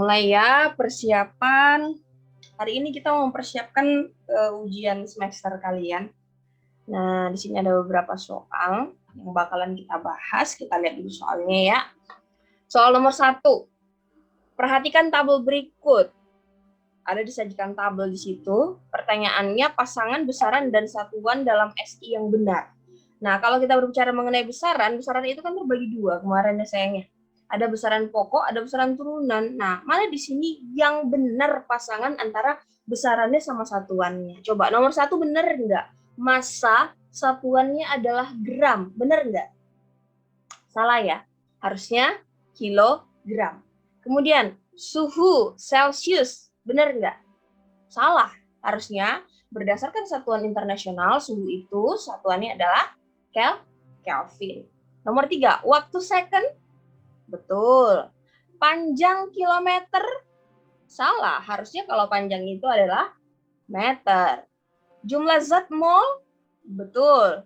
mulai ya persiapan. Hari ini kita mau mempersiapkan ujian semester kalian. Nah, di sini ada beberapa soal yang bakalan kita bahas. Kita lihat dulu soalnya ya. Soal nomor 1. Perhatikan tabel berikut. Ada disajikan tabel di situ. Pertanyaannya pasangan, besaran, dan satuan dalam SI yang benar. Nah, kalau kita berbicara mengenai besaran itu kan terbagi dua kemarin ya sayangnya. Ada besaran pokok, ada besaran turunan. Nah, mana di sini yang benar pasangan antara besarannya sama satuannya? Coba, nomor 1 benar enggak? Massa satuannya adalah gram, benar enggak? Salah ya, harusnya kilogram. Kemudian, suhu Celcius, benar enggak? Salah, harusnya berdasarkan satuan internasional, suhu itu satuannya adalah Kelvin. Nomor 3, waktu second. Betul. Panjang kilometer? Salah. Harusnya kalau panjang itu adalah meter. Jumlah zat mol? Betul.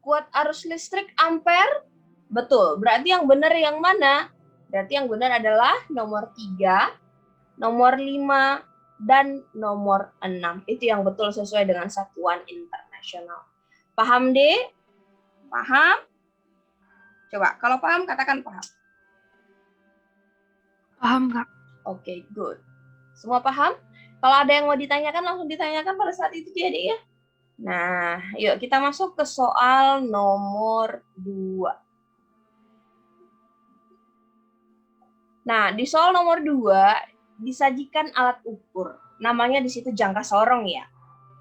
Kuat arus listrik ampere? Betul. Berarti yang benar yang mana? Berarti yang benar adalah nomor 3, nomor 5, dan nomor 6. Itu yang betul sesuai dengan satuan internasional. Paham, Dek? Paham? Coba, kalau paham, katakan paham. Paham, Kak. Oke, good. Semua paham? Kalau ada yang mau ditanyakan, langsung ditanyakan pada saat itu ya, Dek ya. Nah, yuk kita masuk ke soal nomor 2. Nah, di soal nomor 2 disajikan alat ukur. Namanya di situ jangka sorong ya.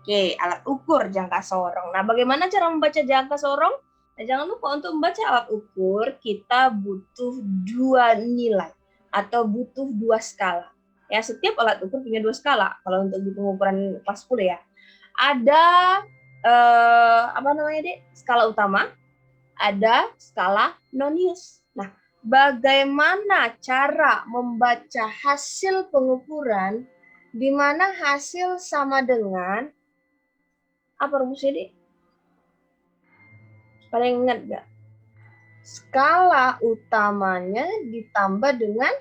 Oke, alat ukur jangka sorong. Nah, bagaimana cara membaca jangka sorong? Nah, jangan lupa untuk membaca alat ukur, kita butuh 2 nilai atau butuh 2 skala. Ya, setiap alat ukur punya 2 skala. Kalau untuk di pengukuran kelas 10 ya. Ada skala utama, ada skala nonius. Nah, bagaimana cara membaca hasil pengukuran di mana hasil sama dengan apa rumusnya, Dek? Pada ingat nggak? Skala utamanya ditambah dengan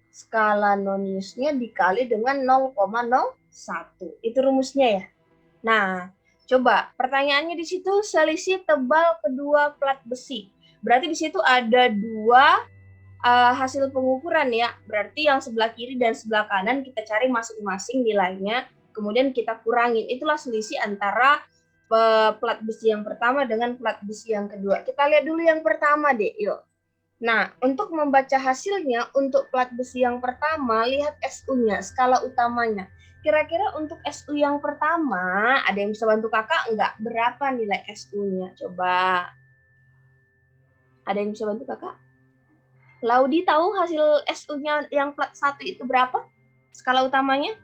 skala noniusnya dikali dengan 0,01. Itu rumusnya ya. Nah, coba pertanyaannya di situ selisih tebal kedua plat besi. Berarti di situ ada 2 hasil pengukuran ya. Berarti yang sebelah kiri dan sebelah kanan kita cari masing-masing nilainya, kemudian kita kurangin. Itulah selisih antara plat besi yang pertama dengan plat besi yang kedua. Kita lihat dulu yang pertama deh, yuk. Nah, untuk membaca hasilnya, untuk plat besi yang pertama, lihat SU-nya, skala utamanya. Kira-kira untuk SU yang pertama, ada yang bisa bantu kakak enggak? Berapa nilai SU-nya? Coba. Ada yang bisa bantu kakak? Laudi tahu hasil SU-nya yang plat 1 itu berapa? Skala utamanya?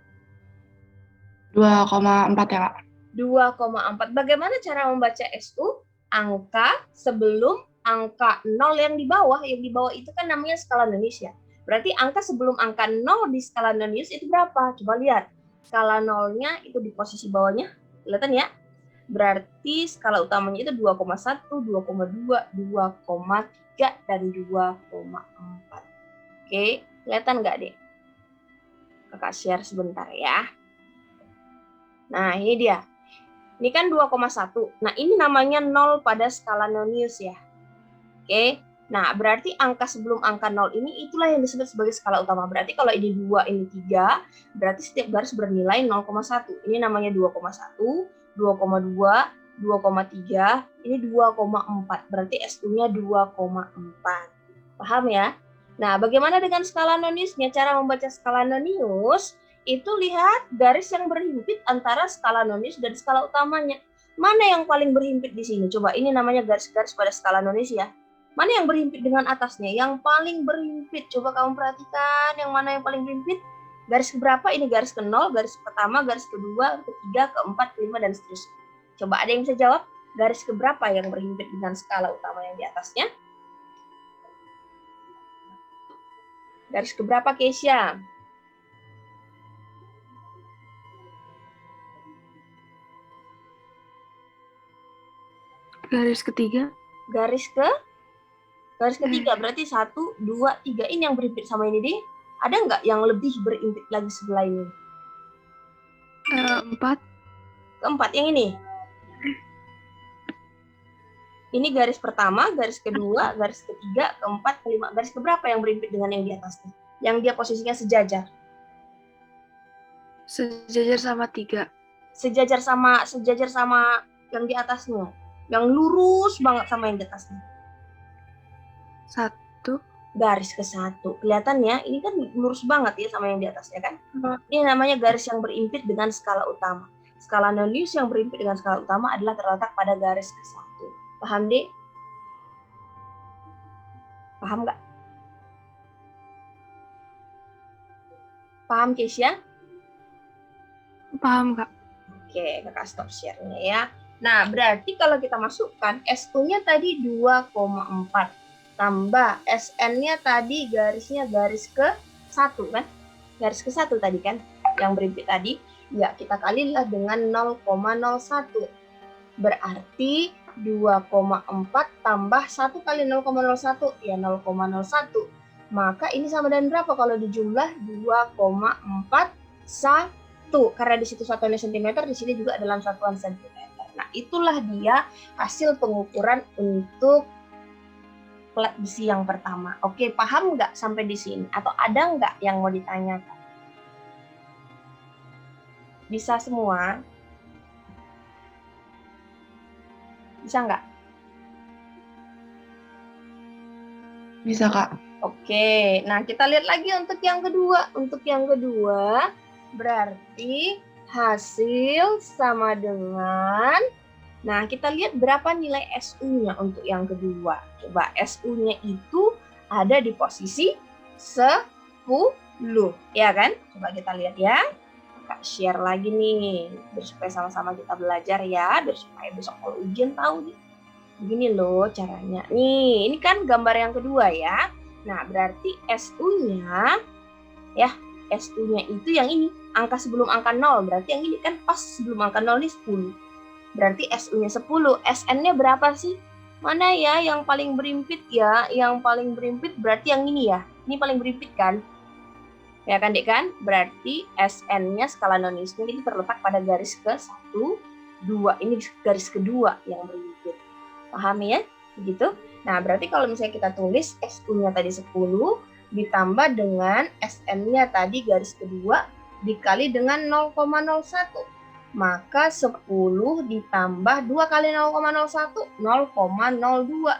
2,4 ya, Kak. 2,4. Bagaimana cara membaca SU? Angka sebelum angka 0 yang di bawah. Yang di bawah itu kan namanya skala nonius ya. Berarti angka sebelum angka 0 di skala nonius itu berapa? Coba lihat. Skala 0-nya itu di posisi bawahnya. Kelihatan ya? Berarti skala utamanya itu 2,1, 2,2, 2,3, dan 2,4. Oke, kelihatan nggak, Dek? Kakak share sebentar ya. Nah, ini dia. Ini kan 2,1. Nah, ini namanya 0 pada skala nonius ya. Oke. Nah, berarti angka sebelum angka 0 ini itulah yang disebut sebagai skala utama. Berarti kalau ini 2, ini 3, berarti setiap garis bernilai 0,1. Ini namanya 2,1, 2,2, 2,3, ini 2,4. Berarti SU-nya 2,4. Paham ya? Nah, bagaimana dengan skala noniusnya? Cara membaca skala nonius itu lihat garis yang berhimpit antara skala nonius dan skala utamanya. Mana yang paling berhimpit di sini? Coba, ini namanya garis-garis pada skala nonius ya. Mana yang berhimpit dengan atasnya? Yang paling berhimpit. Coba kamu perhatikan yang mana yang paling berhimpit. Garis keberapa? Ini garis ke-0, garis pertama, garis kedua, ketiga, keempat, kelima, dan seterusnya. Coba ada yang bisa jawab? Garis keberapa yang berhimpit dengan skala utama yang di atasnya? Garis keberapa, Keisha? Garis ketiga. Garis ketiga berarti 1, 2, 3. Ini yang berhimpit sama ini, Di. Ada nggak yang lebih berimpit lagi sebelah ini? 4. Keempat, yang ini. Ini garis pertama, garis kedua, garis ketiga, keempat, kelima. Garis keberapa yang berimpit dengan yang di atasnya? Yang dia posisinya sejajar. Sejajar sama 3. Sejajar sama yang di atasnya. Yang lurus banget sama yang di atasnya. 1. Garis ke-1. Kelihatannya ini kan lurus banget ya sama yang di atasnya kan. Ini namanya garis yang berimpit dengan skala utama. Skala non-linear yang berimpit dengan skala utama adalah terletak pada garis ke-1. Paham, Dek? Paham nggak? Paham, Keisha? Paham, Kak. Oke, kakak stop share-nya ya. Nah, berarti kalau kita masukkan SU-nya tadi 2,4 tambah SN-nya tadi garisnya garis ke-1 kan? Garis ke-1 tadi kan? Yang berimpit tadi. Ya, kita kalilah dengan 0,01. Berarti 2,4 tambah 1 kali 0,01 ya 0,01. Maka ini sama dengan berapa kalau dijumlah? 2,41. Karena di situ satuannya cm, di sini juga dalam satuan cm. Nah, itulah dia hasil pengukuran untuk plat besi yang pertama. Oke, paham nggak sampai di sini? Atau ada nggak yang mau ditanyakan? Bisa semua? Bisa nggak? Bisa, Kak. Oke, nah kita lihat lagi untuk yang kedua. Untuk yang kedua, berarti hasil sama dengan, nah kita lihat berapa nilai SU-nya untuk yang kedua. Coba SU-nya itu ada di posisi 10, ya kan? Coba kita lihat ya. Kakak share lagi nih, biar supaya sama-sama kita belajar ya, biar supaya besok kalau ujian tahu nih. Begini loh caranya. Nih, ini kan gambar yang kedua ya. Nah, berarti SU-nya, ya, SU-nya itu yang ini. Angka sebelum angka 0, berarti yang ini kan pas sebelum angka 0 ini 10. Berarti SU-nya 10. SN-nya berapa sih? Mana ya yang paling berimpit ya? Yang paling berimpit berarti yang ini ya. Ini paling berimpit kan? Ya kan, Dek kan? Berarti SN-nya skala non-linear ini terletak pada garis ke-1, 2. Ini garis kedua yang berimpit. Paham ya? Begitu. Nah, berarti kalau misalnya kita tulis SU-nya tadi 10 ditambah dengan SN-nya tadi garis kedua dikali dengan 0,01. Maka 10 ditambah 2 kali 0,01, 0,02.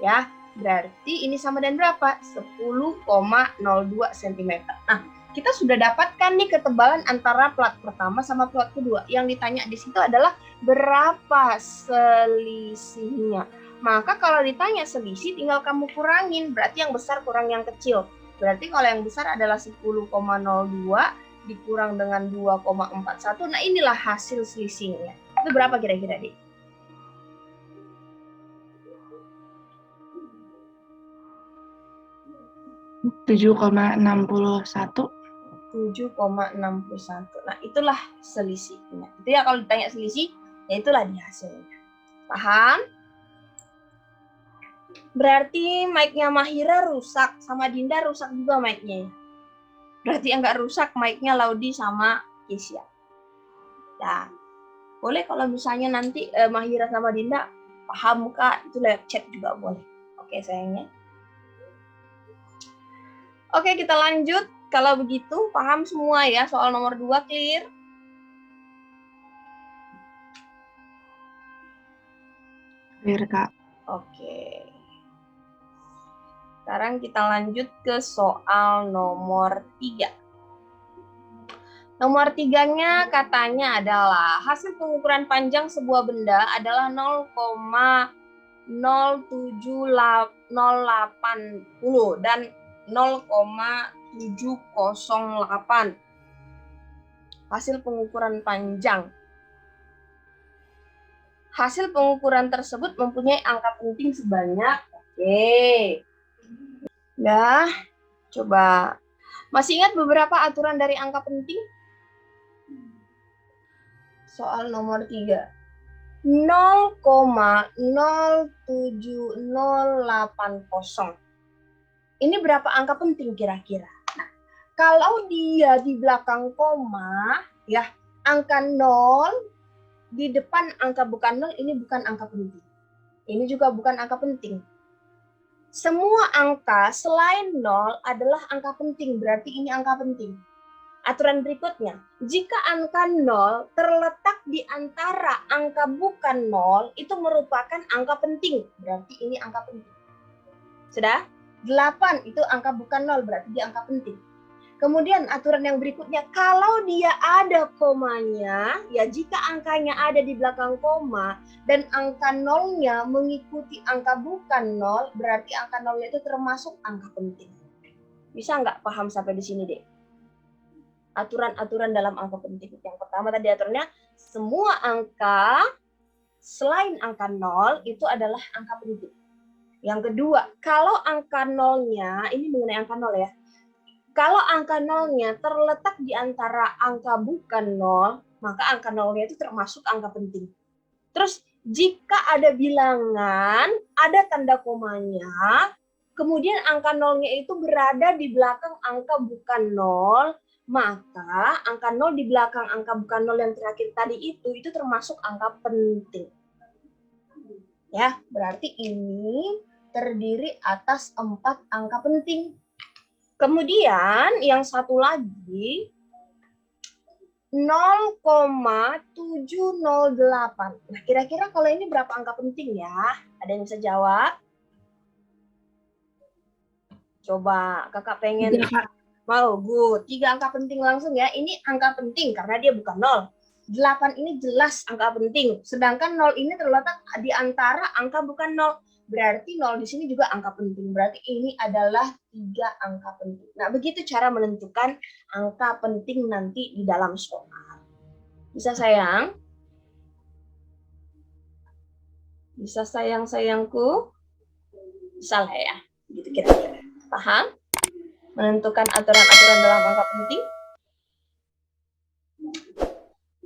Ya, berarti ini sama dengan berapa? 10,02 cm. Nah, kita sudah dapatkan nih ketebalan antara plat pertama sama plat kedua. Yang ditanya di situ adalah berapa selisihnya. Maka kalau ditanya selisih tinggal kamu kurangin. Berarti yang besar kurang yang kecil. Berarti kalau yang besar adalah 10,02 dikurang dengan 2,41. Nah, inilah hasil selisihnya. Itu berapa kira-kira, Dik? 7,61. 7,61. Nah, itulah selisihnya. Itu ya kalau ditanya selisih, ya itulah di hasilnya. Paham? Berarti mic-nya Mahira rusak, sama Dinda rusak juga mic-nya. Berarti yang nggak rusak mic-nya Laudi sama Keisha. Nah, boleh kalau misalnya nanti Mahira sama Dinda paham Kak, itu live chat juga boleh. Oke sayangnya. Oke, kita lanjut. Kalau begitu, paham semua ya soal nomor 2, clear? Clear, Kak. Oke. Sekarang kita lanjut ke soal nomor 3. Nomor 3-nya katanya adalah hasil pengukuran panjang sebuah benda adalah 0,07080 dan 0,708. Hasil pengukuran panjang. Hasil pengukuran tersebut mempunyai angka penting sebanyak, Nah, coba. Masih ingat beberapa aturan dari angka penting? Soal nomor 3. 0,07080. Ini berapa angka penting kira-kira? Nah, Kalau dia di belakang koma, ya, angka 0 di depan angka bukan 0, ini bukan angka penting. Ini juga bukan angka penting. Semua angka selain 0 adalah angka penting, berarti ini angka penting. Aturan berikutnya, jika angka 0 terletak di antara angka bukan 0, itu merupakan angka penting, berarti ini angka penting. Sudah? 8 itu angka bukan 0, berarti dia angka penting. Kemudian aturan yang berikutnya, kalau dia ada komanya, ya jika angkanya ada di belakang koma, dan angka 0-nya mengikuti angka bukan 0, berarti angka 0-nya itu termasuk angka penting. Bisa nggak paham sampai di sini, Dek? Aturan-aturan dalam angka penting. Yang pertama tadi aturannya, semua angka selain angka 0 itu adalah angka penting. Yang kedua, kalau angka 0-nya, ini mengenai angka 0 ya, kalau angka 0-nya terletak di antara angka bukan 0, maka angka 0-nya itu termasuk angka penting. Terus, jika ada bilangan, ada tanda komanya, kemudian angka 0-nya itu berada di belakang angka bukan 0, maka angka 0 di belakang angka bukan 0 yang terakhir tadi itu termasuk angka penting. Ya, berarti ini terdiri atas 4 angka penting. Kemudian yang satu lagi 0,708. Nah, kira-kira kalau ini berapa angka penting ya? Ada yang bisa jawab? Coba, kakak pengen. 3, Kak. Mau, good. 3 angka penting langsung ya. Ini angka penting karena dia bukan 0. 8 ini jelas angka penting. Sedangkan 0 ini terletak di antara angka bukan 0. Berarti 0 di sini juga angka penting. Berarti ini adalah 3 angka penting. Nah, begitu cara menentukan angka penting nanti di dalam soal. Bisa sayang? Bisa sayang-sayangku? Bisa lah ya. Gitu kira-kira. Paham? Menentukan aturan-aturan dalam angka penting?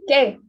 Oke.